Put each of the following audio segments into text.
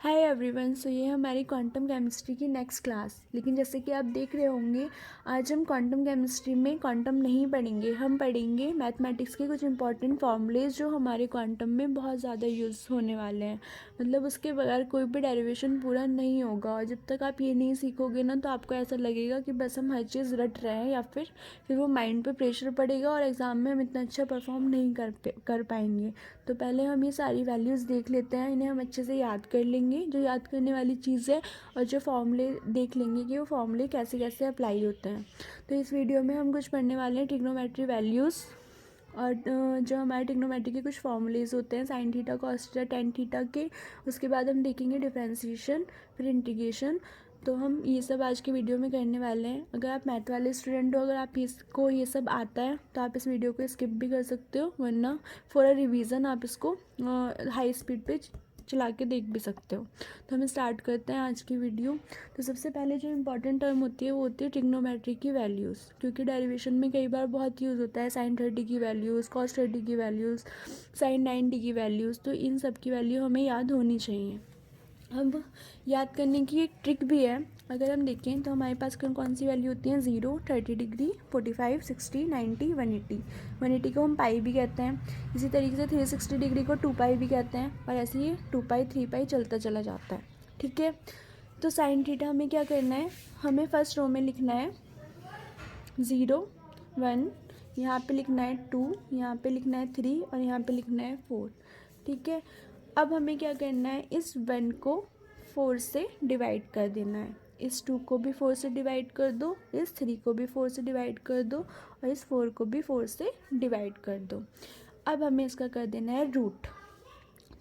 Hi everyone. सो ये हमारी quantum chemistry की नेक्स्ट क्लास। लेकिन जैसे कि आप देख रहे होंगे, आज हम क्वांटम केमिस्ट्री में क्वांटम नहीं पढ़ेंगे, हम पढ़ेंगे मैथमेटिक्स के कुछ इंपॉर्टेंट फॉर्मूलेज जो हमारे क्वांटम में बहुत ज़्यादा यूज़ होने वाले हैं। मतलब उसके बगैर कोई भी डेरिवेशन पूरा नहीं होगा, और जब तक आप ये नहीं सीखोगे ना तो आपको ऐसा लगेगा कि बस हम हर चीज़ रट रहे हैं, या फिर वो माइंड पे प्रेशर पड़ेगा और एग्ज़ाम में हम इतना अच्छा परफॉर्म नहीं कर पाएंगे। तो पहले हम ये सारी वैल्यूज़ देख लेते हैं, इन्हें हम अच्छे से याद कर लेंगे जो याद करने वाली चीज़ है, और जो फॉर्मूले देख लेंगे कि वो फॉर्मूले कैसे कैसे अप्लाई होते हैं। तो इस वीडियो में हम कुछ पढ़ने वाले हैं ट्रिग्नोमेट्री वैल्यूज़, और जो हमारे ट्रिग्नोमेट्री के कुछ फॉर्मूलेज होते हैं sine theta cos theta tan theta के। उसके बाद हम देखेंगे डिफरेंशिएशन, फिर इंटीग्रेशन। तो हम ये सब आज के वीडियो में करने वाले हैं। अगर आप मैथ वाले स्टूडेंट हो, अगर आप इसको ये सब आता है तो आप इस वीडियो को स्किप भी कर सकते हो, वरना फॉर अ रिवीजन आप इसको हाई स्पीड पे चला के देख भी सकते हो। तो हम स्टार्ट करते हैं आज की वीडियो। तो सबसे पहले जो इम्पोर्टेंट टर्म होती है वो होती है ट्रिग्नोमेट्री की वैल्यूज़, क्योंकि डेरिवेशन में कई बार बहुत यूज़ होता है साइन 30 की वैल्यूज़, कॉस 30 की वैल्यूज़, साइन 90 की वैल्यूज़। तो इन सब की वैल्यू हमें याद होनी चाहिए। अब याद करने की एक ट्रिक भी है। अगर हम देखें तो हमारे पास कौन कौन सी वैल्यू होती हैं, 0, 30 डिग्री, 45, 60, 90, 180। 180 को हम पाई भी कहते हैं। इसी तरीके से 360 डिग्री को 2 पाई भी कहते हैं, और ऐसे ही 2 पाई 3 पाई चलता चला जाता है। ठीक है, तो साइन थीटा हमें क्या करना है, हमें फर्स्ट रो में लिखना है 0, 1, यहाँ पे लिखना है 2, यहाँ पे लिखना है 3, और यहाँ पे लिखना है 4। ठीक है, अब हमें क्या करना है, इस 1 को 4 से डिवाइड कर देना है। इस 2 को भी 4 से डिवाइड कर दो, इस 3 को भी 4 से डिवाइड कर दो, और इस 4 को भी 4 से डिवाइड कर दो। अब हमें इसका कर देना है रूट।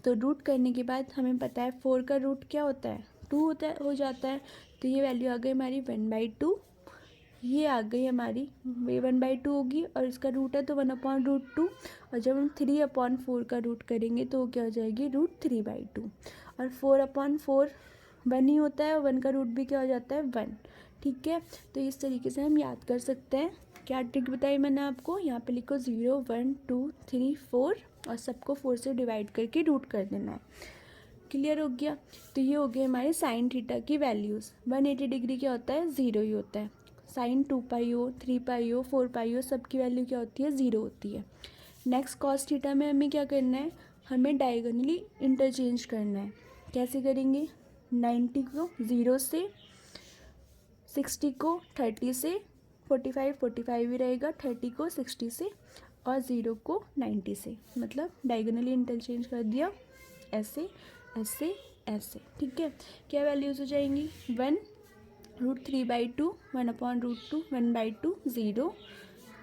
तो रूट करने के बाद हमें पता है 4 का रूट क्या होता है, 2 हो जाता है। तो ये वैल्यू आ गई हमारी 1/2। ये आ गई हमारी, ये 1/2 होगी, और इसका रूट है तो 1/√2। और जब हम 3/4 का रूट करेंगे तो वो क्या हो जाएगी, √3/2। और 4/4 1 ही होता है, और 1 का रूट भी क्या हो जाता है, 1। ठीक है, तो इस तरीके से हम याद कर सकते हैं। क्या ट्रिक बताई मैंने आपको, यहाँ पे लिखो 0, 1, 2, 3, 4, और सबको 4 से डिवाइड करके रूट कर देना है। क्लियर हो गया। तो ये हो गई हमारे साइन थीटा की वैल्यूज़। 180 डिग्री क्या होता है, 0 ही होता है। साइन 2 पाई हो, 3 पाई हो, 4 पाई हो, सबकी वैल्यू क्या होती है, 0 होती है। नेक्स्ट कॉस थीटा में हमें क्या करना है, हमें डायगोनली इंटरचेंज करना है। कैसे करेंगे, 90 को 0 से, 60 को 30 से, 45 ही रहेगा, 30 को 60 से, और 0 को 90 से। मतलब डायगोनली इंटरचेंज कर दिया, ऐसे ऐसे ऐसे। ठीक है, क्या वैल्यूज़ हो जाएंगी, 1, √3/2, 1/√2, 1/2, 0।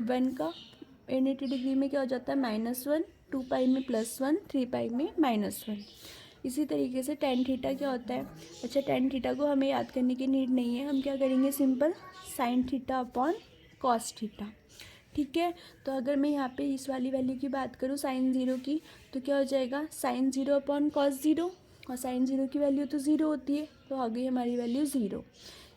1 का 180 डिग्री में क्या हो जाता है, -1, 2 पाई में +1, 3 पाई में -1। इसी तरीके से टेन थीटा क्या होता है, अच्छा टेन थीटा को हमें याद करने की नीड नहीं है, हम क्या करेंगे, simple sine theta upon cos theta. ठीक है, तो अगर मैं यहाँ पे इस वाली वैल्यू की बात करूँ साइन 0 की, तो क्या हो जाएगा, साइन 0 अपॉन कॉस 0, और साइन 0 की वैल्यू तो 0 होती है, तो आ गई हमारी वैल्यू 0।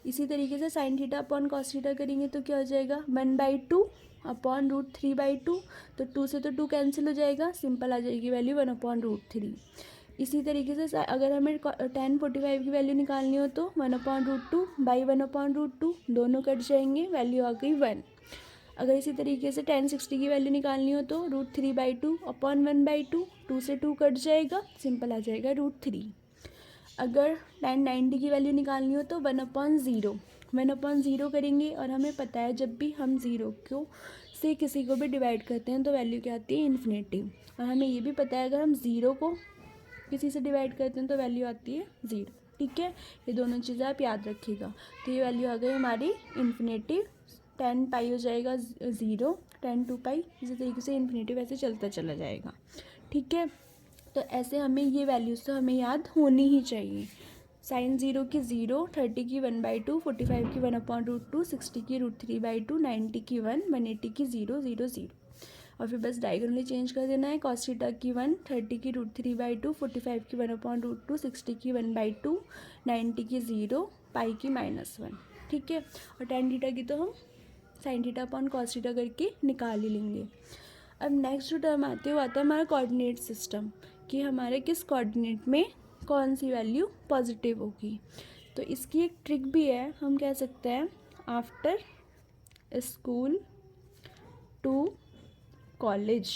इसी तरीके से sine theta upon cos theta करेंगे तो क्या हो जाएगा, 1/2 अपॉन √3/2। तो 2 से तो 2 कैंसिल हो जाएगा, सिंपल आ जाएगी वैल्यू 1/√3। इसी तरीके से अगर हमें tan 45 की वैल्यू निकालनी हो तो 1/√2 बाई 1/√2, दोनों कट जाएंगे, वैल्यू आ गई 1। अगर इसी तरीके से tan 60 की वैल्यू निकालनी हो तो √3/2 अपॉन 1/2, 2 से 2 कट जाएगा, सिंपल आ जाएगा √3। अगर tan 90 की वैल्यू निकालनी हो तो 1/0, 1/0 करेंगे, और हमें पता है जब भी हम 0 को से किसी को भी डिवाइड करते हैं तो वैल्यू क्या आती है, इन्फिनिटी। और हमें ये भी पता है अगर हम 0 को किसी से डिवाइड करते हैं तो वैल्यू आती है 0। ठीक है, ये दोनों चीज़ें आप याद रखिएगा। तो ये वैल्यू आ गई हमारी इन्फिनिटी, 10 पाई हो जाएगा 0, 10 2 पाई, इसी तरीके से इन्फिनिटी वैसे चलता चला जाएगा। ठीक है, तो ऐसे हमें ये वैल्यूज़ तो हमें याद होनी ही चाहिए। साइन 0 की 0, 30 की 1/2, 45 की 1/√2, 60 की √3/2, 90 की 1, 180 की 0, 0, 0। और फिर बस डायगोनली चेंज कर देना है, cos थीटा की 1, 30 की √3/2, 45 की 1/√2, 60 की 1/2, 90 की 0, पाई की -1। ठीक है, और tan थीटा की तो हम sine theta upon cos theta करके निकाल ही लेंगे। अब नेक्स्ट जो टर्म आती है वो आता है हमारा कोऑर्डिनेट सिस्टम, कि हमारे किस कोऑर्डिनेट में कौन सी वैल्यू पॉजिटिव होगी। तो इसकी एक ट्रिक भी है, हम कह सकते हैं आफ्टर स्कूल टू कॉलेज।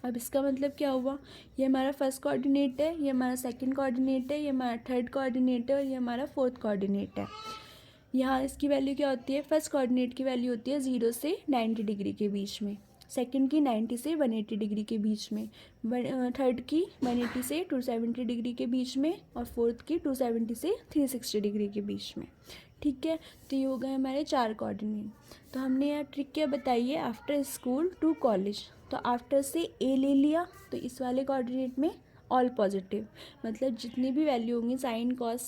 अब इसका मतलब क्या हुआ, ये हमारा फर्स्ट कोऑर्डिनेट है, ये हमारा सेकंड कोऑर्डिनेट है, ये हमारा थर्ड कोऑर्डिनेट है और ये हमारा फोर्थ कोऑर्डिनेट है। यहाँ इसकी वैल्यू क्या होती है, फर्स्ट कोऑर्डिनेट की वैल्यू होती है 0 से 90 डिग्री के बीच में, सेकंड की 90 से 180 डिग्री के बीच में, थर्ड की 180 से 270 डिग्री के बीच में और फोर्थ की 270 से 360 डिग्री के बीच में। ठीक है, तो ये हो गए हमारे 4 कोऑर्डिनेट। तो हमने यहाँ ट्रिक क्या बताई है, आफ्टर स्कूल टू कॉलेज। तो आफ्टर से ए ले लिया, तो इस वाले कोऑर्डिनेट में ऑल पॉजिटिव, मतलब जितनी भी वैल्यू होंगी साइन कॉस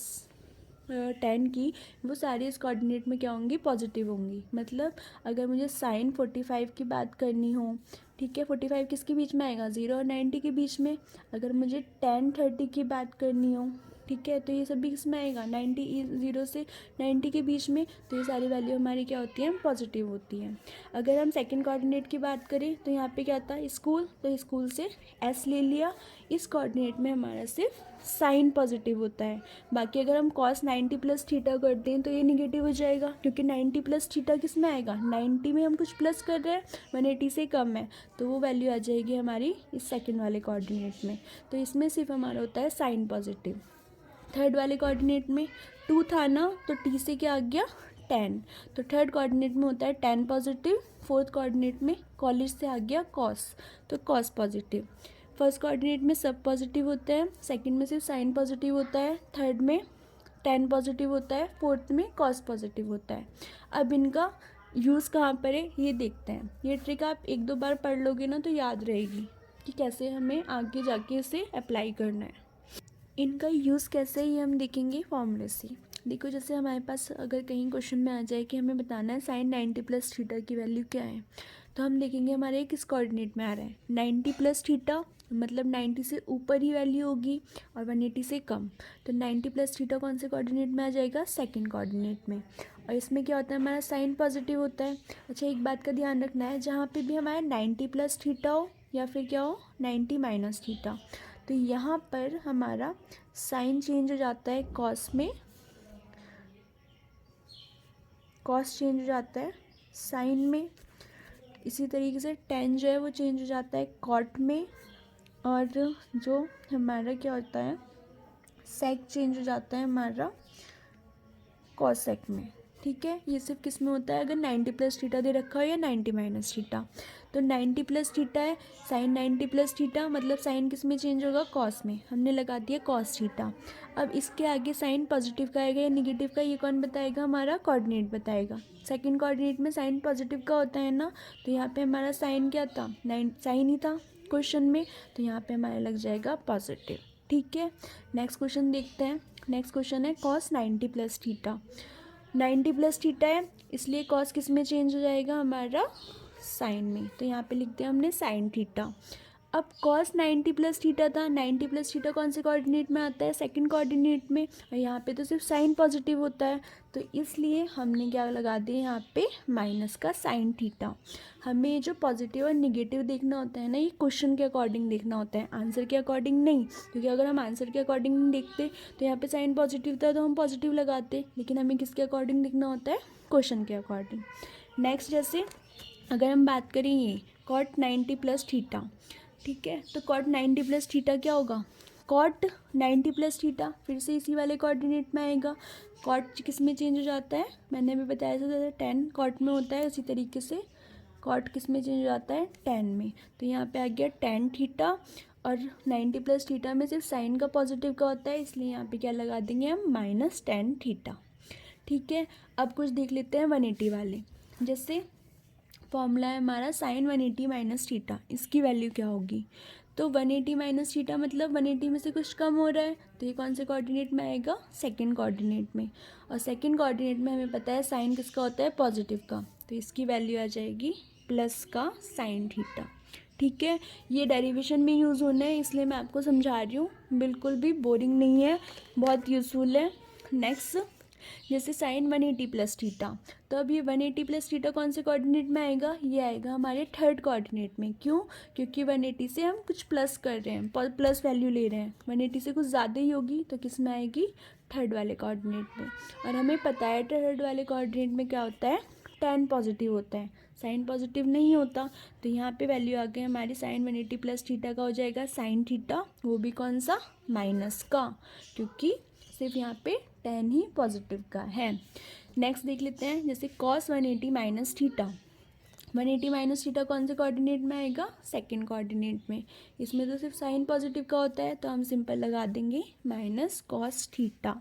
10 की, वो सारी इस कोऑर्डिनेट में क्या होंगी, पॉजिटिव होंगी। मतलब अगर मुझे साइन 45 की बात करनी हो, ठीक है, 45 किसके बीच में आएगा, 0 और 90 के बीच में। अगर मुझे 10 30 की बात करनी हो, ठीक है, तो ये सभी किसमें आएगा, 0 से 90 के बीच में। तो ये सारी वैल्यू हमारी क्या होती हैं, पॉजिटिव होती हैं। अगर हम सेकंड कोऑर्डिनेट की बात करें तो यहाँ पे क्या था, स्कूल, तो स्कूल से एस ले लिया। इस कोऑर्डिनेट में हमारा सिर्फ साइन पॉजिटिव होता है। बाकी अगर हम कॉस 90 प्लस थीटा कर दें तो ये निगेटिव हो जाएगा, क्योंकि 90 प्लस थीटा किस में आएगा, 90 में हम कुछ प्लस कर रहे हैं, 180 से कम है, तो वो वैल्यू आ जाएगी हमारी इस सेकंड वाले कोऑर्डिनेट में। तो इसमें सिर्फ हमारा होता है साइन पॉजिटिव। थर्ड वाले कोऑर्डिनेट में 2 था ना, तो टी से क्या आ गया, 10, तो थर्ड कोऑर्डिनेट में होता है 10 पॉजिटिव। फोर्थ कोऑर्डिनेट में कॉलेज से आ गया कॉस, तो कॉस पॉजिटिव। फर्स्ट कोऑर्डिनेट में सब पॉजिटिव होते हैं, सेकंड में सिर्फ साइन पॉजिटिव होता है, थर्ड में 10 पॉजिटिव होता है, फोर्थ में कॉस पॉजिटिव होता है। अब इनका यूज़ कहाँ पर है ये देखते हैं। ये ट्रिक आप 1-2 बार पढ़ लोगे ना तो याद रहेगी कि कैसे हमें आगे जाके इसे अप्लाई करना है। इनका यूज़ कैसे है ये हम देखेंगे फॉर्मूले से। देखो, जैसे हमारे पास अगर कहीं क्वेश्चन में आ जाए कि हमें बताना है साइन 90 प्लस थीटा की वैल्यू क्या है, तो हम देखेंगे हमारे किस कोऑर्डिनेट में आ रहा है, 90 प्लस थीटा, मतलब 90 से ऊपर ही वैल्यू होगी और 180 से कम। तो 90 प्लस थीटा कौन से कोऑर्डिनेट में आ जाएगा, सेकंड कोऑर्डिनेट में। और इसमें क्या होता है, हमारा साइन पॉजिटिव होता है। अच्छा, एक बात का ध्यान रखना है, जहाँ पे भी हमारा 90 प्लस थीटा हो या फिर क्या हो 90 माइनस थीटा, तो यहाँ पर हमारा साइन चेंज हो जाता है कॉस में, कॉस चेंज हो जाता है साइन में। इसी तरीके से टेन जो है वो चेंज हो जाता है कॉट में, और जो हमारा क्या होता है सेक चेंज हो जाता है हमारा कॉसेक में। ठीक है, ये सिर्फ किस में होता है, अगर 90 प्लस थीटा दे रखा हो या 90 माइनस थीटा। तो 90 प्लस थीटा है, साइन 90 प्लस थीटा, मतलब साइन किस में चेंज होगा, कॉस में, हमने लगा दिया कॉस थीटा। अब इसके आगे साइन पॉजिटिव का आएगा या निगेटिव का, ये कौन बताएगा, हमारा कोऑर्डिनेट बताएगा। सेकंड कोऑर्डिनेट में साइन पॉजिटिव का होता है ना, तो यहाँ पे हमारा साइन क्या था, साइन ही था क्वेश्चन में, तो यहाँ पे हमारा लग जाएगा पॉजिटिव। ठीक है, नेक्स्ट क्वेश्चन देखते हैं। नेक्स्ट क्वेश्चन है cos 90 plus theta. 90 plus theta है, इसलिए कॉस किस में चेंज हो जाएगा, हमारा साइन में, तो यहाँ पे लिख दिया हमने साइन थीटा। अब कॉस 90 प्लस थीटा था, 90 प्लस थीटा कौन से कोऑर्डिनेट में आता है, सेकंड कोऑर्डिनेट में, और यहाँ पे तो सिर्फ साइन पॉजिटिव होता है, तो इसलिए हमने क्या लगा दिया यहाँ पे माइनस का साइन थीटा। हमें जो पॉजिटिव और निगेटिव देखना होता है ना, ये क्वेश्चन के अकॉर्डिंग देखना होता है, आंसर के अकॉर्डिंग नहीं। क्योंकि अगर हम आंसर के अकॉर्डिंग नहीं देखते तो यहाँ पे साइन पॉजिटिव था तो हम पॉजिटिव लगाते, लेकिन हमें किसके अकॉर्डिंग देखना होता है, क्वेश्चन के अकॉर्डिंग। नेक्स्ट, जैसे अगर हम बात करें ये कॉट 90 प्लस थीटा, ठीक है, तो कॉट 90 प्लस थीटा क्या होगा, कॉट 90 प्लस थीटा, फिर से इसी वाले कोऑर्डिनेट में आएगा। कॉट किस में चेंज हो जाता है, मैंने अभी बताया था, जैसे 10 कॉट में होता है, उसी तरीके से कॉट किस में चेंज हो जाता है, 10 में। तो यहाँ पे आ गया 10 थीटा, और 90 प्लस थीटा में सिर्फ साइन का पॉजिटिव का होता है, इसलिए यहाँ पे क्या लगा देंगे हम, माइनस 10 थीटा। ठीक है, अब कुछ देख लेते हैं 180 वाले। जैसे फॉर्मूला है हमारा साइन 180 माइनस थीटा, इसकी वैल्यू क्या होगी, तो 180 माइनस थीटा मतलब 180 में से कुछ कम हो रहा है, तो ये कौन से कोऑर्डिनेट में आएगा, सेकंड कोऑर्डिनेट में। और सेकंड कोऑर्डिनेट में हमें पता है साइन किसका होता है, पॉजिटिव का, तो इसकी वैल्यू आ जाएगी प्लस का साइन थीटा। ठीक है, ये डेरिवेशन में यूज़ होना है, इसलिए मैं आपको समझा रही हूँ, बिल्कुल भी बोरिंग नहीं है, बहुत यूज़फुल है। नेक्स्ट जैसे साइन 180 प्लस थीटा, तो अब ये 180 प्लस थीटा कौन से कोऑर्डिनेट में आएगा, ये आएगा हमारे थर्ड कोऑर्डिनेट में। क्यों, क्योंकि 180 से हम कुछ प्लस कर रहे हैं, प्लस वैल्यू ले रहे हैं, 180 से कुछ ज़्यादा ही होगी तो किस में आएगी, थर्ड वाले कोऑर्डिनेट में। और हमें पता है थर्ड वाले कोऑर्डिनेट में क्या होता है, tan पॉजिटिव होता है, साइन पॉजिटिव नहीं होता। तो यहाँ पे वैल्यू आ गई हमारी साइन 180 प्लस थीटा का हो जाएगा साइन थीटा, वो भी कौन सा, माइनस का, क्योंकि सिर्फ यहाँ पे tan ही पॉजिटिव का है। नेक्स्ट देख लेते हैं, जैसे cos 180 minus theta, 180 minus theta कौन से कोऑर्डिनेट में आएगा, सेकंड कोऑर्डिनेट में। इसमें तो सिर्फ साइन पॉजिटिव का होता है तो हम सिंपल लगा देंगे माइनस कॉस थीटा।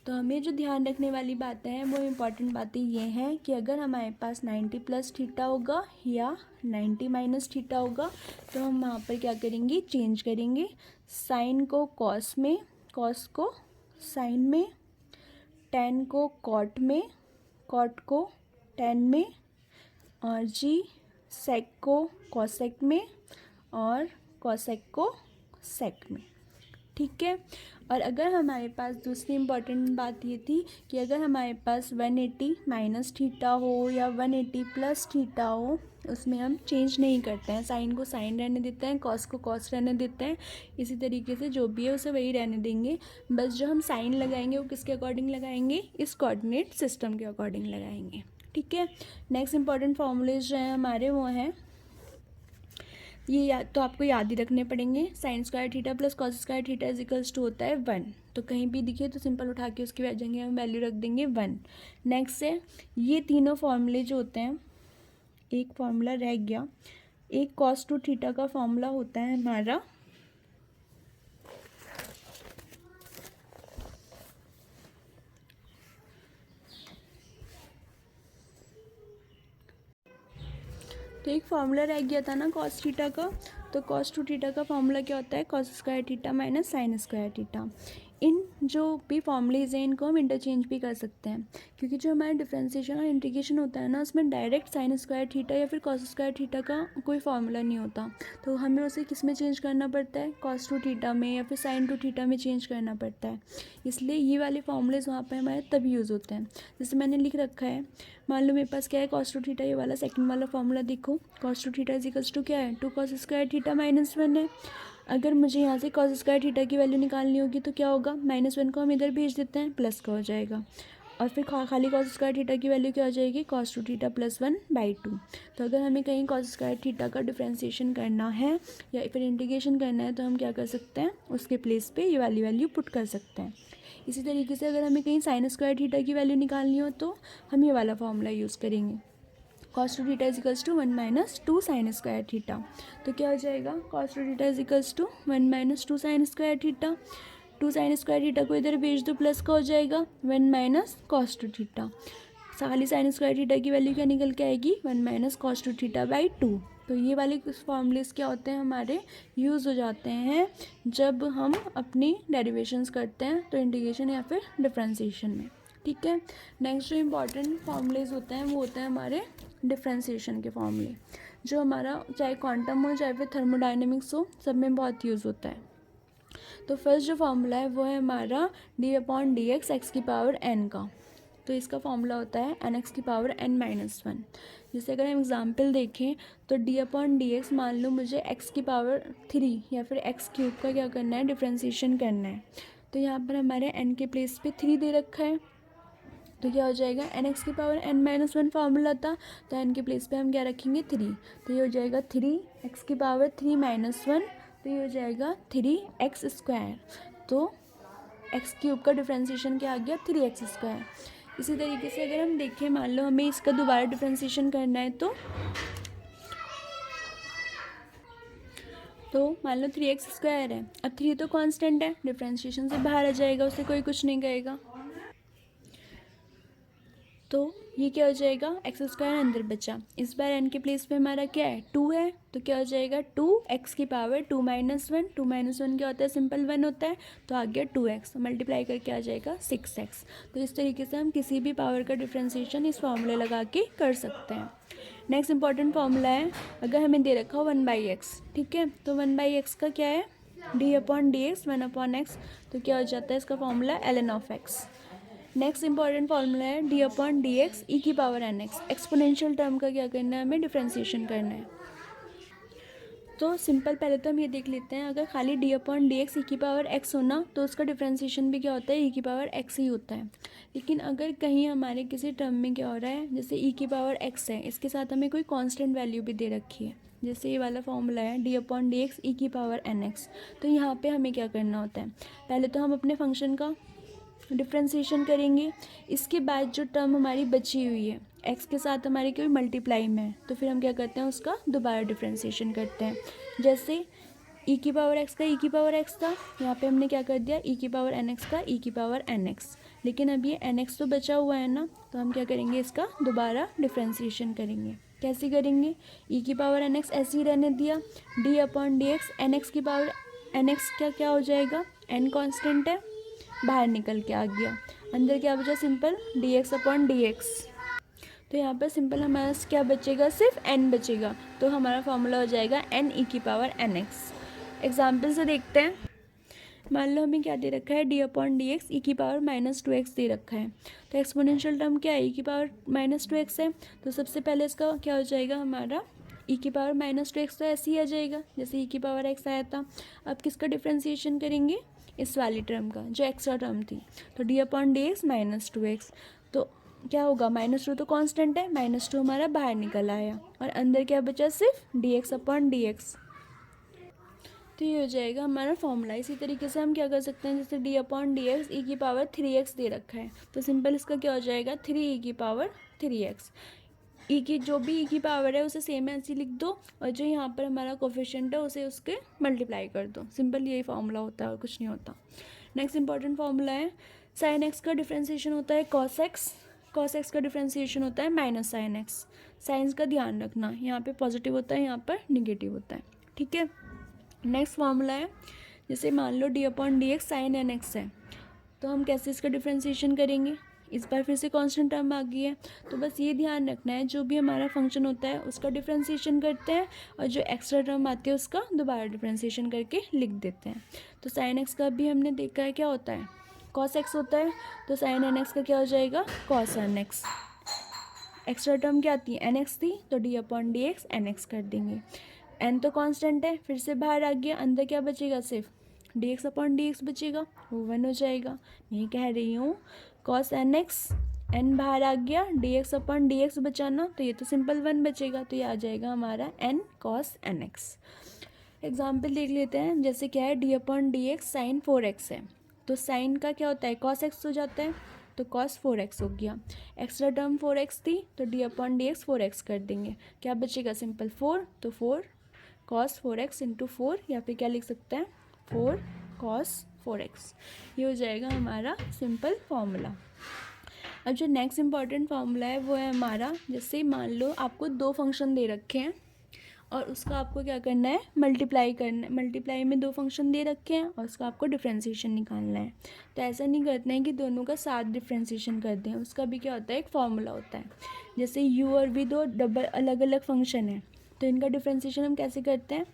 तो हमें जो ध्यान रखने वाली बातें हैं वो इम्पॉर्टेंट बातें ये हैं कि अगर हमारे पास 90 प्लस थीटा होगा या 90 माइनस थीटा होगा तो हम वहाँ पर क्या करेंगे, चेंज करेंगे, साइन को कॉस में, कॉस को साइन में, टेन को कॉट में, कॉट को टेन में, और जी सेक को कॉसेक में, और कॉसेक को सेक में। ठीक है। और अगर हमारे पास दूसरी इम्पॉर्टेंट बात ये थी कि अगर हमारे पास 180 माइनस थीटा हो या 180 प्लस थीटा हो, उसमें हम चेंज नहीं करते हैं, साइन को साइन रहने देते हैं, कॉस को कॉस रहने देते हैं, इसी तरीके से जो भी है उसे वही रहने देंगे। बस जो हम साइन लगाएंगे वो किसके अकॉर्डिंग लगाएंगे, इस कोऑर्डिनेट सिस्टम के अकॉर्डिंग लगाएंगे। ठीक है। नेक्स्ट इंपॉर्टेंट फॉर्मूलेज जो हैं हमारे वो हैं, ये तो आपको याद ही रखने पड़ेंगे, sine square theta plus cos square theta is equals to होता है 1। तो कहीं भी दिखे तो सिंपल उठा के उसकी जगह हम वैल्यू रख देंगे 1। नेक्स्ट है ये तीनों फॉर्मूले जो होते हैं, एक फार्मूला रह गया, एक कॉस टू थीटा का फॉर्मूला होता है हमारा तो एक फार्मूला रह गया था ना कॉस थीटा का, तो कॉस टू थीटा का फार्मूला क्या होता है, cos square theta minus sine square theta. इन जो भी फॉर्मूलेज हैं इनको हम इंटरचेंज भी कर सकते हैं, क्योंकि जो हमारा डिफरेंशिएशन और इंटीग्रेशन होता है ना उसमें डायरेक्ट साइन स्क्वायर थीटा या फिर कॉस स्क्वायर थीटा का कोई फार्मूला नहीं होता, तो हमें उसे किस में चेंज करना पड़ता है, कॉस टू थीटा में या फिर साइन टू थीटा में चेंज करना पड़ता है। इसलिए ये वाले फॉर्मूलेज वहाँ पर हमारे तभी यूज़ होते हैं। जैसे मैंने लिख रखा है, मान लो मेरे पास क्या है, कॉस टू थीटा, ये वाला सेकंड वाला फार्मूला देखो, cos two theta is equals to क्या है, 2 कॉस स्क्वायर थीटा माइनस 1 है। अगर मुझे यहाँ से कॉस स्क्वायर थीटा की वैल्यू निकालनी होगी तो क्या होगा, -1 को हम इधर भेज देते हैं, प्लस का हो जाएगा, और फिर खाली कॉस स्क्वायर थीटा की वैल्यू क्या हो जाएगी, कॉस टू थीटा प्लस 1/2। तो अगर हमें कहीं कॉस स्क्वायर थीटा का डिफ्रेंसिएशन करना है या फिर इंटीग्रेशन करना है तो हम क्या कर सकते हैं, उसके प्लेस पे ये वाली वैल्यू पुट कर सकते हैं। इसी तरीके से अगर हमें कहीं साइन स्क्वायर थीटा की वैल्यू निकालनी हो तो हम ये वाला फॉर्मूला यूज़ करेंगे, cos two theta is equals to 1 minus 2 sine square theta. तो क्या हो जाएगा, cos two theta is equals to 1 minus 2 sine square theta, 2 sine square theta को इधर भेज दो, प्लस का हो जाएगा 1 माइनस कॉस टू थीटा। खाली साइन स्क्वायर थीटा की वैल्यू क्या निकल के आएगी, 1 minus cos two theta by 2। तो ये वाले फॉर्मूलेस क्या होते हैं हमारे, यूज़ हो जाते हैं जब हम अपनी डेरिवेशंस करते हैं, तो इंटीग्रेशन या फिर डिफ्रेंसिएशन में। ठीक है। नेक्स्ट जो इम्पॉर्टेंट फॉर्मूलेज होते हैं वो होते हैं हमारे डिफ्रेंसिएशन के फॉर्मूले, जो हमारा चाहे क्वांटम हो चाहे फिर थर्मोडायनेमिक्स हो, सब में बहुत यूज़ होता है। तो फर्स्ट जो फार्मूला है वो है हमारा d/dx x की पावर n का। तो इसका फॉर्मूला होता है nx की पावर n-1। जैसे अगर हम एग्जांपल देखें तो d/dx, मान लो मुझे x की पावर 3 या फिर x क्यूब का क्या करना है, डिफ्रेंसिएशन करना है। तो यहाँ पर हमारे n के प्लेस पे 3 दे रखा है, तो क्या हो जाएगा, nx की पावर n-1 फार्मूला था, तो n के प्लेस पे हम क्या रखेंगे, 3। तो ये हो जाएगा 3x की पावर 3-1, तो ये हो जाएगा 3x स्क्वायर। तो x क्यूब का डिफ्रेंसिएशन क्या आ गया, 3x स्क्वायर। इसी तरीके से अगर हम देखें, मान लो हमें इसका दोबारा डिफ्रेंसिएशन करना है तो मान लो 3x स्क्वायर है, अब 3 तो कांस्टेंट है, डिफ्रेंसिएशन से बाहर आ जाएगा, उससे कोई कुछ नहीं कहेगा, तो ये क्या हो जाएगा, एक्स स्क्वायर अंदर बचा, इस बार n के प्लेस पे हमारा क्या है, 2 है, तो क्या हो जाएगा 2x की पावर 2-1, 2-1 क्या होता है, सिंपल 1 होता है, तो आ गया 2x, मल्टीप्लाई करके आ जाएगा 6x। तो इस तरीके से हम किसी भी पावर का डिफ्रेंसिएशन इस फॉर्मूले लगा के कर सकते हैं। नेक्स्ट इंपॉर्टेंट फार्मूला है, अगर हमें दे रखा हो 1/x, ठीक है, तो 1/x का क्या है, d/dx 1/x, तो क्या हो जाता है इसका formula ln of x। Next important formula है डी अपॉन डी एक्स ई की power N X. Exponential term का क्या करना है, हमें डिफ्रेंसिएशन करना है। तो सिंपल पहले तो हम ये देख लेते हैं, अगर खाली डी अपॉन डी एक्स ई की पावर एक्स होना तो उसका डिफ्रेंसिएशन भी क्या होता है, ई की पावर एक्स ही होता है। लेकिन अगर कहीं हमारे किसी टर्म में क्या हो रहा है, जैसे ई की पावर एक्स है, इसके साथ हमें कोई कांस्टेंट वैल्यू भी दे रखी है, जैसे ये वाला फॉर्मूला है डी अपॉन डी एक्स ई की पावर एन एक्स। तो यहाँ पे हमें क्या करना होता है, पहले तो हम अपने फंक्शन का डिफ्रेंसिएशन करेंगे। इसके बाद जो टर्म हमारी बची हुई है एक्स के साथ हमारी कोई मल्टीप्लाई में है, तो फिर हम क्या करते हैं, उसका दोबारा डिफ्रेंसिएशन करते हैं। जैसे ई की पावर एक्स का ई की पावर एक्स था, यहाँ पे हमने क्या कर दिया, ई की पावर एन एक्स का ई की पावर एन एक्स। लेकिन अब ये एन एक्स तो बचा हुआ है ना, तो हम क्या करेंगे, इसका दोबारा डिफ्रेंसिएशन करेंगे। कैसे करेंगे, ई की पावर एन एक्स ऐसे ही रहने दिया, D upon D X N X की पावर एन एक्स का क्या हो जाएगा, एन कॉन्स्टेंट है, बाहर निकल के आ गया, अंदर क्या बचा, simple D x upon D x. तो यहाँ पर सिंपल हमारा क्या बचेगा, सिर्फ एन बचेगा। तो हमारा फॉर्मूला हो जाएगा एन ई की पावर एन एक्स। एग्जाम्पल से देखते हैं, मान लो हमें क्या दे रखा है, डी अपॉन डी एक्स ई की पावर -2x दे रखा है। तो एक्सपोनेंशियल टर्म क्या है, ई की पावर -2x है, तो सबसे पहले इसका क्या हो जाएगा, हमारा ई की पावर -2x तो ऐसे ही आ जाएगा जैसे ई की पावर x आया था। अब किसका डिफ्रेंसिएशन करेंगे, इस वाली टर्म का जो एक्स्ट्रा टर्म थी, तो D upon D x -2x। तो क्या होगा, -2 तो कांस्टेंट है, -2 हमारा बाहर निकल आया और अंदर क्या बचा, सिर्फ D x upon D x. तो ये हो जाएगा हमारा फॉर्मूला। इसी तरीके से हम क्या कर सकते हैं, जैसे डी अपॉन डी एक्स ई की पावर 3x दे रखा है, तो सिंपल इसका क्या हो जाएगा, 3 ई की पावर 3x। ई की जो भी ई की पावर है उसे सेम ऐसे लिख दो, और जो यहाँ पर हमारा कोफिशिएंट है उसे उसके मल्टीप्लाई कर दो। सिंपल यही फॉर्मूला होता है और कुछ नहीं होता। नेक्स्ट इंपॉर्टेंट फॉर्मूला है साइन एक्स का डिफ्रेंसिएशन होता है कॉस एक्स, कॉस एक्स का डिफ्रेंसिएशन होता है माइनस साइन एक्स। साइंस का ध्यान रखना, यहाँ पे पॉजिटिव होता है, यहाँ पर निगेटिव होता है, ठीक है। नेक्स्ट फार्मूला है, जैसे मान लो d upon D x sine n x है, तो हम कैसे इसका डिफ्रेंसिएशन करेंगे, इस बार फिर से कांस्टेंट टर्म आ गई है। तो बस ये ध्यान रखना है, जो भी हमारा फंक्शन होता है उसका डिफ्रेंसिएशन करते हैं, और जो एक्स्ट्रा टर्म आती है उसका दोबारा डिफ्रेंसिएशन करके लिख देते हैं। तो साइन एक्स का भी हमने देखा है क्या होता है, कॉस एक्स होता है, तो साइन एन एक्स का क्या हो जाएगा, cos N X. Extra term क्या आती है, एन एक्स थी, तो D upon D X N X कर देंगे। एन तो कांस्टेंट है, फिर से बाहर आ गया, अंदर क्या बचेगा, सिर्फ D x upon D x बचेगा, वो 1 हो जाएगा। नहीं कह रही हूँ, कॉस एन एक्स, एन बाहर आ गया, D x upon D x बचाना, तो ये तो सिंपल 1 बचेगा, तो ये आ जाएगा हमारा N cos N X. Example देख लेते हैं, जैसे क्या है, D upon D x sine 4x है, तो साइन का क्या होता है, कॉस एक्स हो जाता है, तो कॉस 4x हो गया। एक्स्ट्रा टर्म 4x थी, तो D upon D x 4x कर देंगे, क्या बचेगा, सिंपल 4, तो 4 कॉस 4x इंटू 4, या फिर क्या लिख सकते हैं, 4 कॉस 4x। ये हो जाएगा हमारा सिंपल फार्मूला। अब जो नेक्स्ट इंपॉर्टेंट फार्मूला है वो है हमारा, जैसे मान लो आपको 2 फंक्शन दे रखे हैं और उसका आपको क्या करना है, मल्टीप्लाई करना है। मल्टीप्लाई में 2 फंक्शन दे रखे हैं और उसका आपको डिफ्रेंसिएशन निकालना है। तो ऐसा नहीं करते हैं कि दोनों का साथ डिफ्रेंसिएशन कर दें, उसका भी क्या होता है, एक फार्मूला होता है। जैसे u और v 2 डबल अलग अलग फंक्शन है, तो इनका डिफ्रेंसिएशन हम कैसे करते हैं,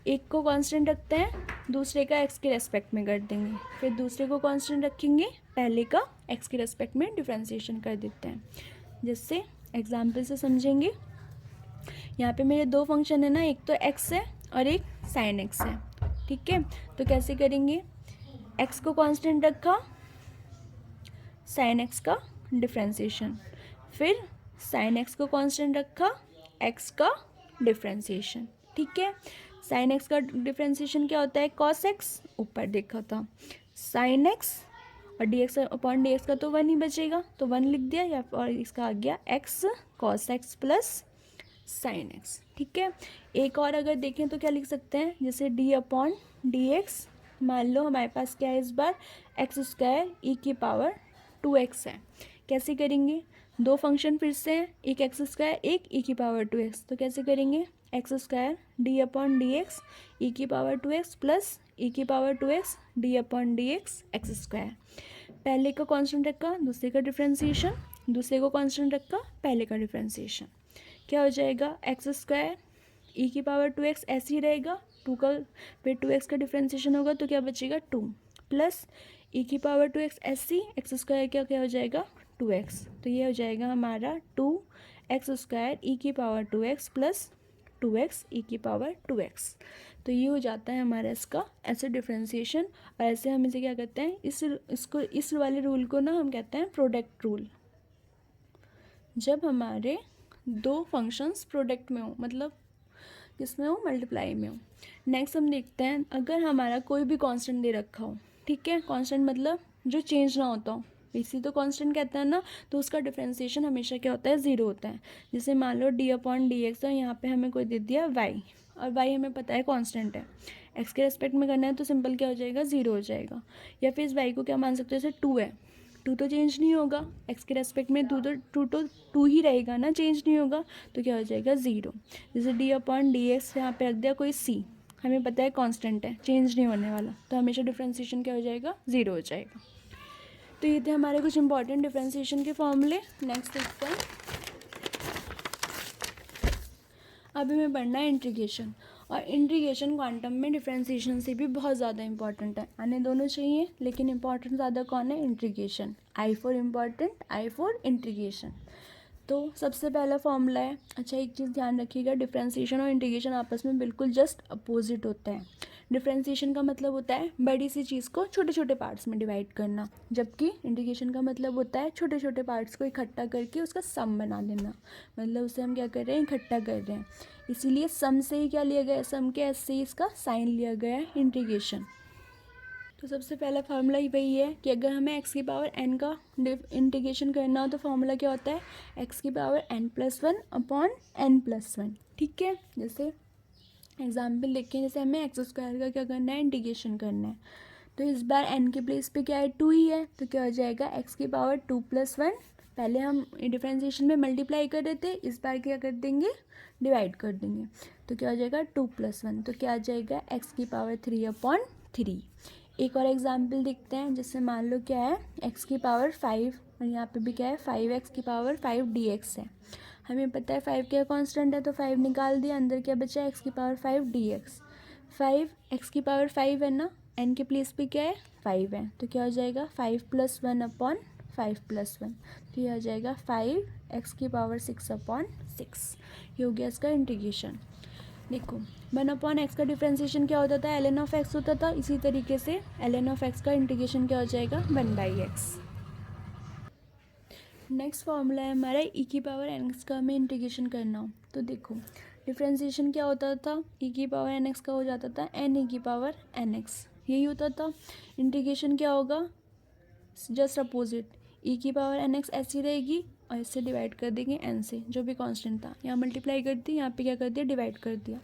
एक को कांस्टेंट रखते हैं, दूसरे का x के रेस्पेक्ट में कर देंगे, फिर दूसरे को कांस्टेंट रखेंगे, पहले का x के रेस्पेक्ट में डिफ्रेंसिएशन कर देते हैं। जिससे एग्जाम्पल से समझेंगे, यहाँ पे मेरे 2 फंक्शन है ना, एक तो x है और एक साइन x है, ठीक है। तो कैसे करेंगे, x को कांस्टेंट रखा, साइन x का डिफ्रेंसिएशन, फिर साइन x को कांस्टेंट रखा, x का डिफ्रेंसिएशन, ठीक है। साइन x का डिफ्रेंसिएशन क्या होता है, कॉस x, ऊपर देखा था, साइन x और D x upon D x का तो 1 ही बचेगा, तो 1 लिख दिया, या और इसका आ गया x cos x plus sign x, ठीक है। एक और अगर देखें तो क्या लिख सकते हैं, जैसे डी अपॉन डी एक्स, मान लो हमारे पास क्या है इस बार, x² ई की पावर 2x है। कैसे करेंगे, 2 फंक्शन फिर से हैं, एक x², एक ई की पावर 2x, तो कैसे करेंगे, x² d upon D x ई की पावर 2x प्लस ई की power 2x d upon D x x²। पहले का कांस्टेंट रखा, दूसरे का डिफ्रेंसिएशन, दूसरे को कांस्टेंट रखा, पहले का डिफ्रेंसिएशन, क्या हो जाएगा, x² ई की पावर 2x ऐसे ही रहेगा, 2 का फिर 2x का डिफ्रेंसिएशन होगा तो क्या बचेगा 2, प्लस ई की पावर 2x ऐसी, एक्स स्क्वायर क्या क्या हो जाएगा 2x, तो ये हो जाएगा हमारा 2x² ई की पावर 2x प्लस 2x ई की पावर 2x। तो ये हो जाता है हमारा इसका ऐसे डिफ्रेंसिएशन। और ऐसे हम इसे क्या कहते हैं, इस वाले रूल को ना हम कहते हैं प्रोडक्ट रूल। जब हमारे दो फंक्शंस प्रोडक्ट में हो, मतलब किसमें हो, मल्टीप्लाई में हो। नेक्स्ट हम देखते हैं, अगर हमारा कोई भी कांस्टेंट दे रखा हो, ठीक है, कांस्टेंट मतलब जो चेंज ना होता हो, इसी तो कांस्टेंट कहते हैं ना, तो उसका डिफरेंशिएशन हमेशा क्या होता है, ज़ीरो होता है। जैसे मान लो d/dx है, यहाँ पे हमें कोई दे दिया y, और y हमें पता है कांस्टेंट है, x के रेस्पेक्ट में करना है तो सिंपल क्या हो जाएगा, ज़ीरो हो जाएगा। या फिर इस y को क्या मान सकते हो, जैसे 2 है, 2 तो चेंज नहीं होगा, x के रेस्पेक्ट में 2 ही रहेगा ना, चेंज नहीं होगा, तो क्या हो जाएगा, ज़ीरो। जैसे d/dx यहाँ पे रख दिया कोई c, हमें पता है कांस्टेंट है, चेंज नहीं होने वाला, तो हमेशा डिफरेंशिएशन क्या हो जाएगा, ज़ीरो हो जाएगा। तो ये थे हमारे कुछ इंपॉर्टेंट डिफरेंशिएशन के फॉर्मूले। नेक्स्ट देखते हैं, अभी हमें पढ़ना है इंटीग्रेशन। और इंटीग्रेशन क्वांटम में डिफरेंशिएशन से भी बहुत ज़्यादा इंपॉर्टेंट है, आने दोनों चाहिए, लेकिन इंपॉर्टेंट ज़्यादा कौन है, integration. I for important, I for integration. तो सबसे पहला फॉर्मूला है, अच्छा एक चीज़ ध्यान रखिएगा, डिफरेंशिएशन और इंटीग्रेशन आपस में बिल्कुल जस्ट अपोजिट होते हैं। डिफरेंशिएशन का मतलब होता है बड़ी सी चीज़ को छोटे छोटे पार्ट्स में डिवाइड करना, जबकि इंटीग्रेशन का मतलब होता है छोटे छोटे पार्ट्स को इकट्ठा करके उसका सम बना देना, मतलब उसे हम क्या कर रहे हैं, इकट्ठा कर रहे हैं। इसीलिए सम से ही क्या लिया गया है, सम के एस से ही इसका साइन लिया गया है, इंटीग्रेशन। तो सबसे पहला फार्मूला ही वही है कि अगर हमें x की पावर n का इंटीग्रेशन करना हो तो फार्मूला क्या होता है, x की पावर n+1 अपॉन n+1। ठीक है, जैसे एग्जाम्पल देखें, जैसे हमें x² का क्या करना है, इंटीग्रेशन करना है, तो इस बार n के प्लेस पे क्या है, 2 ही है, तो क्या हो जाएगा, x की पावर 2+1, पहले हम डिफरेंशिएशन में मल्टीप्लाई कर रहे थे, इस बार क्या कर देंगे, डिवाइड कर देंगे, तो क्या हो जाएगा 2+1, तो क्या आ जाएगा, x की पावर 3/3। एक और एग्जाम्पल देखते हैं, जैसे मान लो क्या है, x की पावर 5 और यहाँ पे भी क्या है, 5x की पावर 5 dx है। हमें पता है 5 क्या कांस्टेंट है, तो 5 निकाल दिया, अंदर क्या बचा, x की पावर 5 dx। 5 x की पावर 5 है ना, n के प्लेस पे क्या है, 5 है, तो क्या हो जाएगा, 5+1 अपॉन 5+1, तो ये हो जाएगा 5x की पावर 6/6। ये हो गया इसका इंटीग्रेशन। देखो 1/x का डिफ्रेंशिएशन क्या होता था, ln ऑफ x होता था, इसी तरीके से ln ऑफ x का इंटीग्रेशन क्या हो जाएगा, 1/x। नेक्स्ट फॉर्मूला है हमारा e की पावर nx का हमें इंटीग्रेशन करना हो, तो देखो डिफ्रेंशिएशन क्या होता था, e की पावर nx का हो जाता था n e की पावर nx, यही होता था। इंटीग्रेशन क्या होगा, जस्ट अपोजिट, e की पावर nx ऐसी रहेगी और इससे डिवाइड कर देंगे n से, जो भी कांस्टेंट था, यहाँ मल्टीप्लाई कर दी, यहाँ पे क्या कर दिया, डिवाइड कर दिया।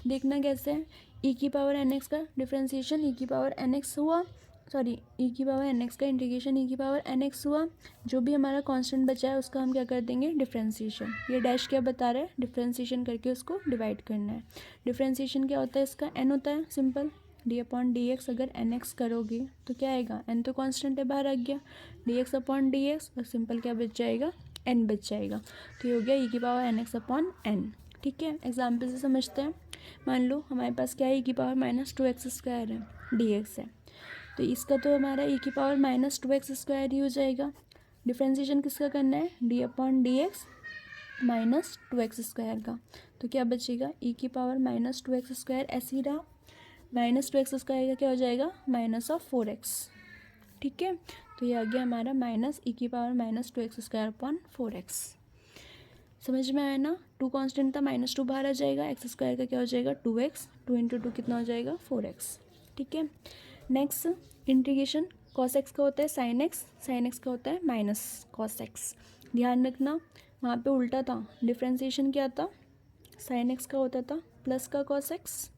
देखना कैसे है, e की पावर nx का डिफरेंशिएशन e की पावर nx हुआ, सॉरी e की पावर nx का इंटीग्रेशन e की पावर nx हुआ, जो भी हमारा कांस्टेंट बचा है उसका हम क्या कर देंगे, डिफरेंशिएशन। ये डैश क्या बता रहा है, डिफरेंशिएशन करके उसको डिवाइड करना है। डिफरेंशिएशन क्या होता है इसका, n होता है, सिंपल d/dx, अगर nx करोगे तो क्या आएगा, n तो कांस्टेंट है, बाहर आ गया, dx/dx, और सिंपल क्या बच जाएगा, n बच जाएगा। तो ये हो गया e की पावर nx/n। ठीक है, एग्जाम्पल से समझते हैं। मान लो हमारे पास क्या है, e की पावर -2x² है, dx है, तो इसका तो हमारा e की पावर -2x² ही हो जाएगा। डिफ्रेंशिएशन किसका करना है, d/dx -2x² का, तो क्या बचेगा, e की पावर -2x² ऐसे ही रहा, -2x² का क्या हो जाएगा, -4x। ठीक है, तो ये आ गया हमारा -e की पावर -2x²/4x। समझ में आया ना, 2 कांस्टेंट था, -2 बाहर आ जाएगा, x² का क्या हो जाएगा, 2x, 2 × 2 कितना हो जाएगा, 4x। ठीक है, नेक्स्ट इंटीग्रेशन cos x का होता है sin x का होता है -cos x। ध्यान रखना वहाँ पे उल्टा था, डिफ्रेंशिएशन क्या था, sin x का होता था प्लस का cos x,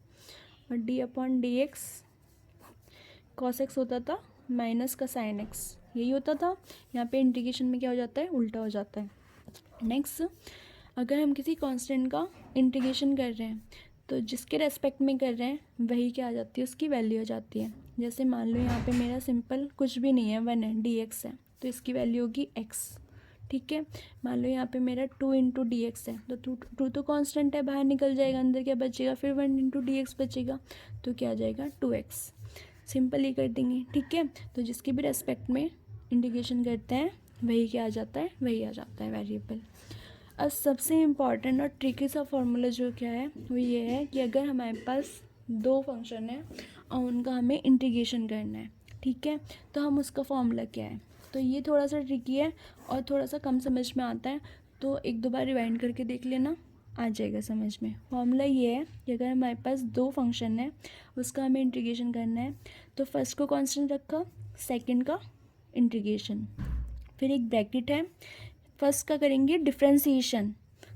और d/dx cos x होता था माइनस का sin x, यही होता था। यहाँ पे इंटीग्रेशन में क्या हो जाता है, उल्टा हो जाता है। नेक्स्ट, अगर हम किसी कांस्टेंट का इंटीग्रेशन कर रहे हैं तो जिसके रेस्पेक्ट में कर रहे हैं वही क्या आ जाती है, उसकी वैल्यू हो जाती है। जैसे मान लो यहाँ पे मेरा सिंपल कुछ भी नहीं है, 1 है, dx है, तो इसकी वैल्यू होगी x। ठीक है, मान लो यहाँ पे मेरा 2 × dx है, तो 2 तो कांस्टेंट है, बाहर निकल जाएगा, अंदर क्या बचेगा, फिर 1 × dx बचेगा, तो क्या आ जाएगा, 2x। सिंपल ही कर देंगे, ठीक है। तो जिसके भी रेस्पेक्ट में इंटीग्रेशन करते हैं वही क्या आ जाता है, वही आ जाता है वेरिएबल। अब सबसे इम्पॉर्टेंट और ट्रिकी सा फॉर्मूला जो क्या है वो ये है कि अगर हमारे पास दो फंक्शन है और उनका हमें इंटीग्रेशन करना है, ठीक है, तो हम उसका फॉर्मूला क्या है। तो ये थोड़ा सा ट्रिकी है और थोड़ा सा कम समझ में आता है, तो एक दो बार रिवाइंड करके देख लेना, आ जाएगा समझ में। फॉर्मूला ये है कि अगर हमारे पास दो फंक्शन है उसका हमें इंटीग्रेशन करना है, तो फर्स्ट को कांस्टेंट रखा, सेकंड का इंटीग्रेशन, फिर एक ब्रैकेट है, फर्स्ट का करेंगे डिफ्रेंसिएशन,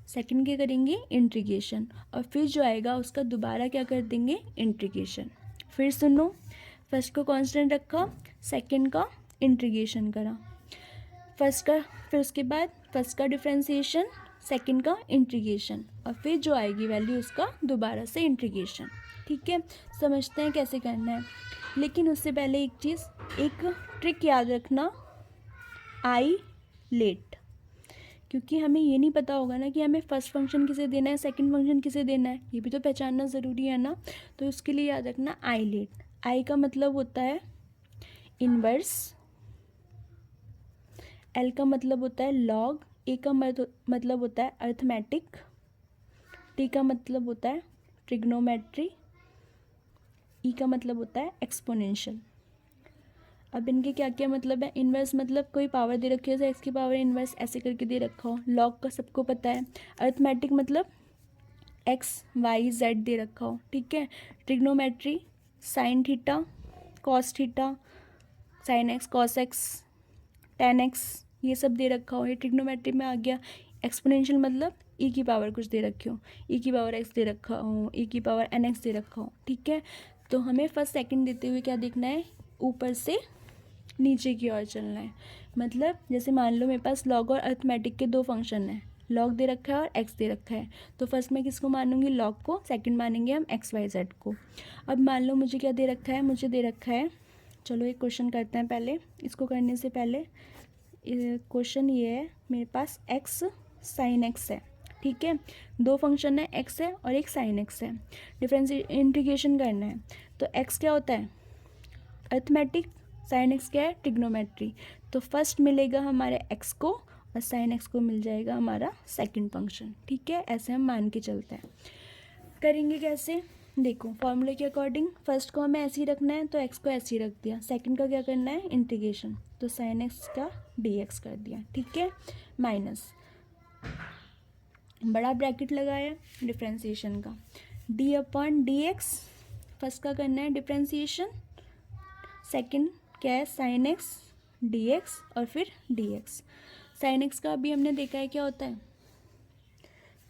सेकंड के करेंगे इंटीग्रेशन, और फिर जो आएगा उसका दोबारा क्या कर देंगे, इंटीग्रेशन। फिर सुनो, फर्स्ट को कांस्टेंट रखा, सेकंड का इंटीग्रेशन करा, फर्स्ट का, फिर उसके बाद फर्स्ट का डिफ्रेंसिएशन, सेकंड का इंटीग्रेशन, और फिर जो आएगी वैल्यू उसका दोबारा से इंटीग्रेशन, ठीक है। समझते हैं कैसे करना है, लेकिन उससे पहले एक चीज़, एक ट्रिक याद रखना, आई लेट, क्योंकि हमें ये नहीं पता होगा ना कि हमें फर्स्ट फंक्शन किसे देना है, सेकंड फंक्शन किसे देना है, ये भी तो पहचानना ज़रूरी है ना। तो उसके लिए याद रखना आई लेट। आई का मतलब होता है इनवर्स, एल का मतलब होता है लॉग, ए का मतलब होता है अर्थमेटिक, टी का मतलब होता है ट्रिग्नोमेट्री, ई का मतलब होता है एक्सपोनेंशियल। अब इनके क्या क्या मतलब है, इन्वर्स मतलब कोई पावर दे रखी है, जैसे एक्स की पावर इन्वर्स ऐसे करके दे रखा हो, लॉग का सबको पता है, अर्थमेटिक मतलब एक्स वाई जेड दे रखा हो, ठीक है। Trigonometry sine theta, cos theta, sine x, cos x, ten x, ये सब दे रखा हो, ये ट्रिग्नोमेट्री में आ गया। एक्सपोनेंशियल मतलब ई की पावर कुछ दे रखी हो, ई की पावर एक्स दे रखा हो, ई की पावर एन एक्स दे रखा हो, ठीक है। तो हमें फर्स्ट सेकंड देते हुए क्या देखना है, ऊपर से नीचे की ओर चलना है। मतलब जैसे मान लो मेरे पास लॉग और अर्थमेटिक के दो फंक्शन हैं, लॉग दे रखा है और एक्स दे रखा है, तो फर्स्ट में किसको मानूंगी, लॉग को, सेकंड मानेंगे हम एक्स वाई जेड को। अब मान लो मुझे क्या दे रखा है, मुझे दे रखा है, चलो एक क्वेश्चन करते हैं पहले, इसको करने से पहले क्वेश्चन ये है, मेरे पास एक्स साइन एक्स है, ठीक है, दो फंक्शन है, एक्स है और एक साइन एक्स है, डिफरेंस इंटीग्रेशन करना है। तो एक्स क्या होता है, अर्थमेटिक, साइन एक्स क्या है, ट्रिग्नोमेट्री। तो फर्स्ट मिलेगा हमारे एक्स को और साइन एक्स को मिल जाएगा हमारा सेकंड फंक्शन, ठीक है। ऐसे हम मान के चलते हैं। करेंगे कैसे, देखो फॉर्मूले के अकॉर्डिंग फर्स्ट को हमें ऐसे ही रखना है, तो एक्स को ऐसे ही रख दिया, सेकंड का क्या करना है, इंटीग्रेशन, तो साइन एक्स का डी एक्स कर दिया, ठीक है, माइनस बड़ा ब्रैकेट लगाया डिफ्रेंसिएशन का, D upon D x, first का करना है डिफ्रेंसिएशन, सेकंड क्या है, साइन एक्स डी एक्स और फिर डी एक्स। साइन एक्स का अभी हमने देखा है क्या होता है,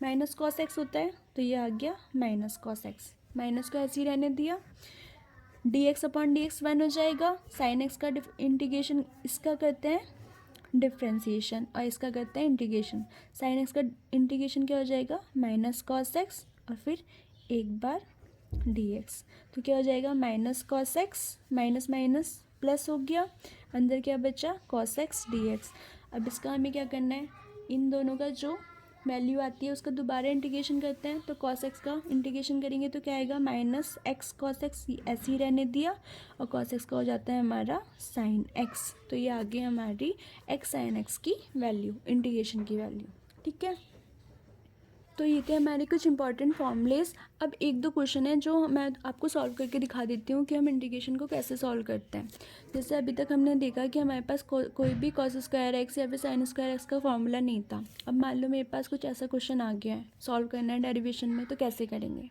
माइनस कॉस एक्स होता है, तो ये आ गया माइनस कॉस एक्स, माइनस को ऐसे ही रहने दिया, D x upon D x 1 हो जाएगा, साइन एक्स का इंटीग्रेशन, इसका करते हैं डिफ्रेंसिएशन और इसका करते हैं इंटीग्रेशन, साइन एक्स का इंटीग्रेशन क्या हो जाएगा, माइनस कॉस एक्स और फिर एक बार डी एक्स, तो क्या हो जाएगा, minus cos x, minus minus plus हो गया, अंदर क्या बचा, कॉस एक्स डी एक्स। अब इसका हमें क्या करना है, इन दोनों का जो वैल्यू आती है उसका दोबारा इंटीग्रेशन करते हैं, तो कॉस एक्स का इंटीग्रेशन करेंगे तो क्या आएगा, माइनस एक्स कॉस एक्स, ऐसे ही रहने दिया, और कॉस एक्स का हो जाता है हमारा साइन एक्स, तो ये आ गई हमारी एक्स साइन एक्स की वैल्यू, इंटीग्रेशन की वैल्यू, ठीक है। तो ये थे हमारे कुछ इंपॉर्टेंट फॉर्मूलेस। अब एक दो क्वेश्चन है जो मैं आपको सॉल्व करके दिखा देती हूँ कि हम इंटीग्रेशन को कैसे सॉल्व करते हैं। जैसे अभी तक हमने देखा कि हमारे पास कोई भी कॉस स्क्वायर एक्स या फिर साइन स्क्वायर एक्स का फॉर्मूला नहीं था। अब मान लो मेरे पास कुछ ऐसा क्वेश्चन आ गया है, सॉल्व करना है डेरिवेशन में, तो कैसे करेंगे।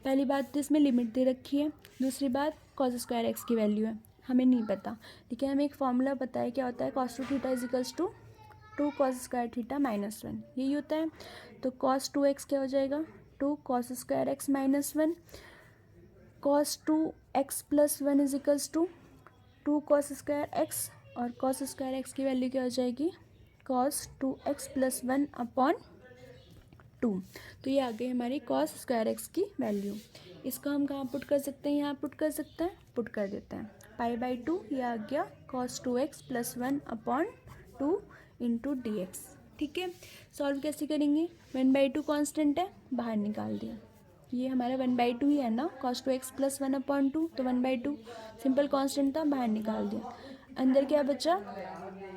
पहली बात तो इसमें लिमिट दे रखी है, दूसरी बात कॉस स्क्वायर एक्स की वैल्यू है, हमें नहीं पता, लेकिन हमें एक फॉर्मूला पता है, क्या होता है, cos two theta equals to 2 cos square theta minus 1, यही होता है। तो कॉस 2x क्या हो जाएगा, 2 cos square X minus 1, cos 2x plus 1 equals to 2 cos square X, और कॉस स्क्वायर एक्स की वैल्यू क्या हो जाएगी, कॉस 2x प्लस 1 अपॉन 2। तो ये आ गई हमारी कॉस स्क्वायर एक्स की वैल्यू। इसको हम कहाँ पुट कर सकते हैं, यहाँ पुट कर सकते हैं, पुट कर देते हैं, π/2 ये आ गया cos 2x plus 1 upon 2 into D x, ठीक है। सॉल्व कैसे करेंगे, 1/2 कांस्टेंट है, बाहर निकाल दिया, ये हमारा 1/2 ही है ना, cos 2x प्लस 1/2, तो 1/2 सिंपल कांस्टेंट था, बाहर निकाल दिया। अंदर क्या बचा,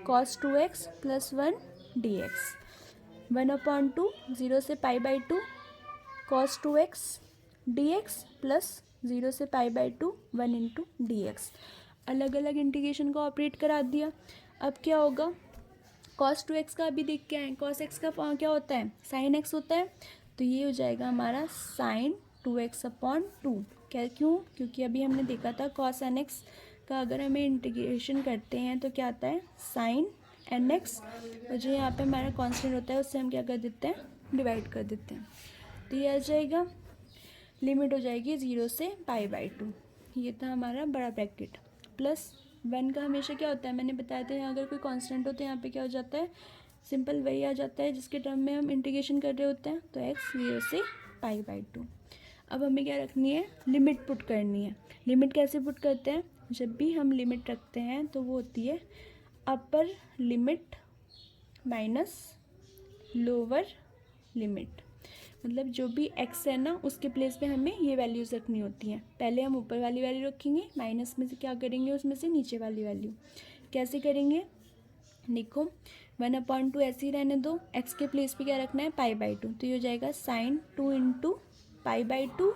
cos 2x प्लस 1 dx, 1/2 0 से π/2 cos 2x dx प्लस 0 से π/2 1 इंटू dx। अलग अलग इंटीग्रेशन को ऑपरेट करा दिया। अब क्या होगा, cos 2x का अभी देख के आए, cos x का क्या होता है, sin x होता है, तो ये हो जाएगा हमारा sin 2x/2। क्या, क्यों, क्योंकि अभी हमने देखा था cos nx का अगर हमें इंटीग्रेशन करते हैं तो क्या आता है sin nx, और जो यहाँ पे हमारा कांस्टेंट होता है उससे हम क्या कर देते हैं, डिवाइड कर देते हैं, तो ये आ जाएगा, लिमिट हो जाएगी 0 से π/2। ये था हमारा बड़ा ब्रैकेट, प्लस 1 का हमेशा क्या होता है, मैंने बताया था यहाँ अगर कोई कांस्टेंट हो तो यहाँ पे क्या हो जाता है, सिंपल वही आ जाता है जिसके टर्म में हम इंटीग्रेशन कर रहे होते हैं, तो x 0 से π/2। अब हमें क्या रखनी है, लिमिट पुट करनी है। लिमिट कैसे पुट करते हैं, जब भी हम लिमिट रखते हैं तो वो होती है upper limit minus lower limit, मतलब जो भी x है ना उसके प्लेस पे हमें ये वैल्यूज़ रखनी होती हैं। पहले हम ऊपर वाली वैल्यू रखेंगे, माइनस में से क्या करेंगे, उसमें से नीचे वाली वैल्यू। कैसे करेंगे, देखो 1/2 ऐसे ही रहने दो, x के प्लेस पे क्या रखना है, π/2, तो ये हो जाएगा sin 2 into π/2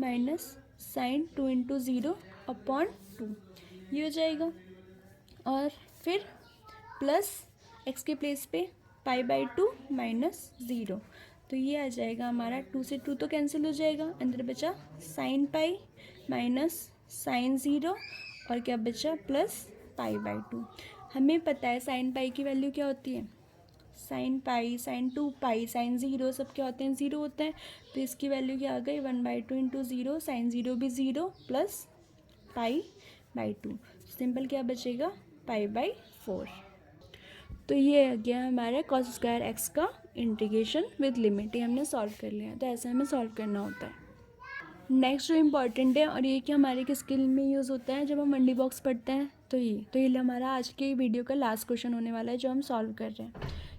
minus sin 2 into 0/2, ये हो जाएगा। और फिर प्लस x के प्लेस पे π/2 माइनस 0, तो ये आ जाएगा हमारा 2 से 2 तो कैंसिल हो जाएगा, अंदर बचा sin π माइनस sin 0, और क्या बचा प्लस π/2। हमें पता है sin π की वैल्यू क्या होती है, sin π sin 2π sin 0 सब क्या होते हैं, 0 होते हैं, तो इसकी वैल्यू क्या आ गई 1/2 इंटू 0, sin 0 भी 0 प्लस π/2, सिंपल क्या बचेगा π/4। तो ये आ गया हमारा cos स्क्वायर एक्स का इंटीग्रेशन विद लिमिट, ये हमने सॉल्व कर लिया। तो ऐसे हमें सॉल्व करना होता है। नेक्स्ट जो इम्पॉर्टेंट है, और ये कि हमारे किस स्किल में यूज़ होता है जब हम मंडी बॉक्स पढ़ते हैं, तो ये हमारा आज के वीडियो का लास्ट क्वेश्चन होने वाला है जो हम सॉल्व कर रहे हैं।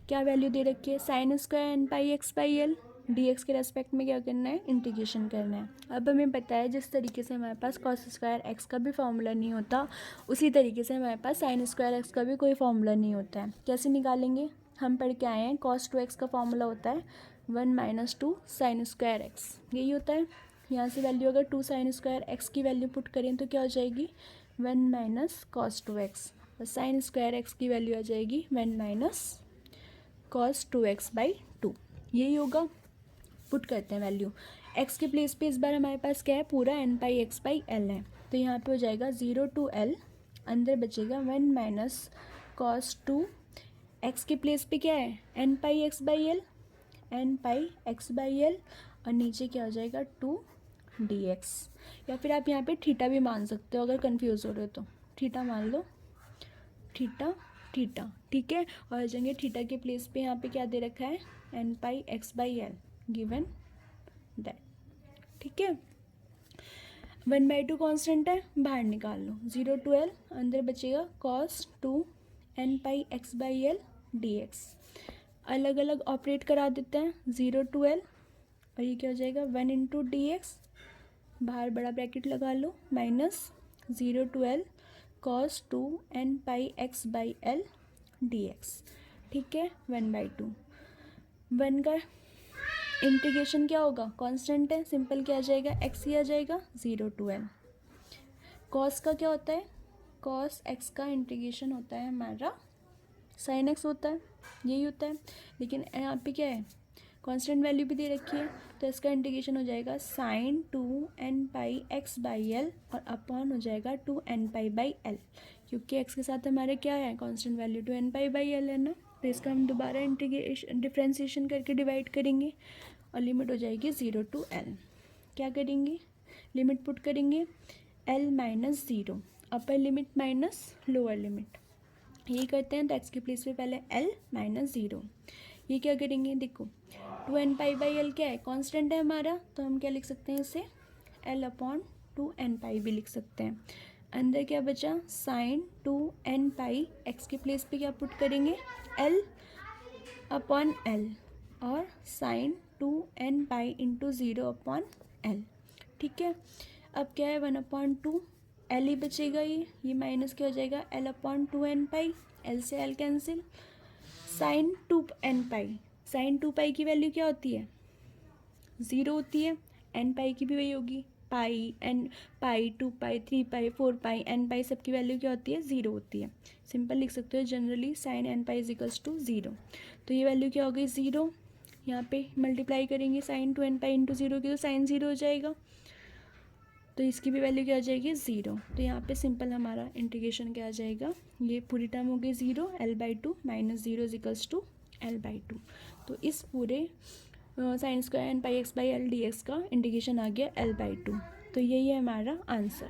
क्या वैल्यू दे रखी है, sin स्क्वायर nπx/l dx के रेस्पेक्ट में क्या करना है, इंटीग्रेशन करना है। अब हमें पता है जिस तरीके से हमारे पास cos स्क्वायर एक्स का भी फार्मूला नहीं होता, उसी तरीके से हमारे पास sin स्क्वायर एक्स का भी कोई फार्मूला नहीं होता है। कैसे निकालेंगे, हम पढ़ के आए हैं cos 2x का फार्मूला होता है 1 - 2 sin स्क्वायर एक्स, यही होता है। यहाँ से वैल्यू अगर 2 sin स्क्वायर एक्स की वैल्यू पुट करें तो क्या हो जाएगी 1 - cos 2x, और sin स्क्वायर एक्स की वैल्यू आ जाएगी 1 - cos 2x/2, यही होगा। पुट करते हैं वैल्यू, x के प्लेस पे इस बार हमारे पास क्या है, पूरा nπx/l है, तो यहाँ पे हो जाएगा 0 to l, अंदर बचेगा 1 - cos 2, x के प्लेस पे क्या है nπx/l, nπx/l, और नीचे क्या हो जाएगा 2 dx, या फिर आप यहाँ पे थीटा भी मान सकते हो अगर कंफ्यूज हो रहे हो तो, थीटा मान लो, थीटा थीटा, ठीक है। और आ जाएंगे थीटा के प्लेस पे यहाँ पे क्या दे रखा है nπx/l गिवन दैट, ठीक है। 1/2 कांस्टेंट है, बाहर निकाल लो, 0 to l, अंदर बचेगा cos 2 nπx/l dx। अलग अलग ऑपरेट करा देते हैं, 0 to l, और ये क्या हो जाएगा 1 इंटू dx, बाहर बड़ा ब्रैकेट लगा लो, minus 0 to l cos 2 nπx/l dx, ठीक है। 1/2, 1 का इंटीग्रेशन क्या होगा, कांस्टेंट है, सिंपल क्या आ जाएगा x ही आ जाएगा 0 to l। cos का क्या होता है, cos x का इंटीग्रेशन होता है हमारा sin x होता है, यही होता है, लेकिन यहाँ पे क्या है कांस्टेंट वैल्यू भी दे रखी है, तो इसका इंटीग्रेशन हो जाएगा sin 2 nπx/l और अपॉन हो जाएगा 2 nπ/l, क्योंकि x के साथ हमारे क्या है कांस्टेंट वैल्यू 2 nπ/l है ना, तो इसका हम दोबारा इंटीग्रेशन डिफ्रेंशिएशन करके डिवाइड करेंगे, और लिमिट हो जाएगी 0 to l। क्या करेंगे, लिमिट पुट करेंगे l - 0, upper limit minus lower limit, यही करते हैं। तो x के प्लेस पे पहले l - 0, ये क्या करेंगे, देखो 2 nπ/l क्या है, कांस्टेंट है हमारा, तो हम क्या लिख सकते हैं इसे l/2 nπ भी लिख सकते हैं। अंदर क्या बचा sin 2 nπ, x के प्लेस पे क्या पुट करेंगे l/l, और sin 1/2n/0/L। ठीक है, अब क्या है 1/2 L ही बचेगा, ये माइनस क्या हो जाएगा L/2n/, L से L cancel. sin 2n/, sin 2π की वैल्यू क्या होती है 0 होती है, n π की भी वही होगी, पाई n पाई 2π 3π 4π n π सबकी वैल्यू क्या होती है 0 होती है। सिंपल लिख सकते हो जनरली sin n π = 0। तो ये वैल्यू क्या हो गई 0, यहाँ पे मल्टीप्लाई करेंगे sin 2n π × 0 की तो sin 0 हो जाएगा, तो इसकी भी वैल्यू क्या आ जाएगी 0। तो यहाँ पे सिंपल हमारा इंटीग्रेशन क्या आ जाएगा, ये पूरी टर्म हो गई 0, L/2 - 0 = L/2। तो इस पूरे sin² n πx/L dx का इंटीग्रेशन आ गया L/2। तो यही है हमारा आंसर।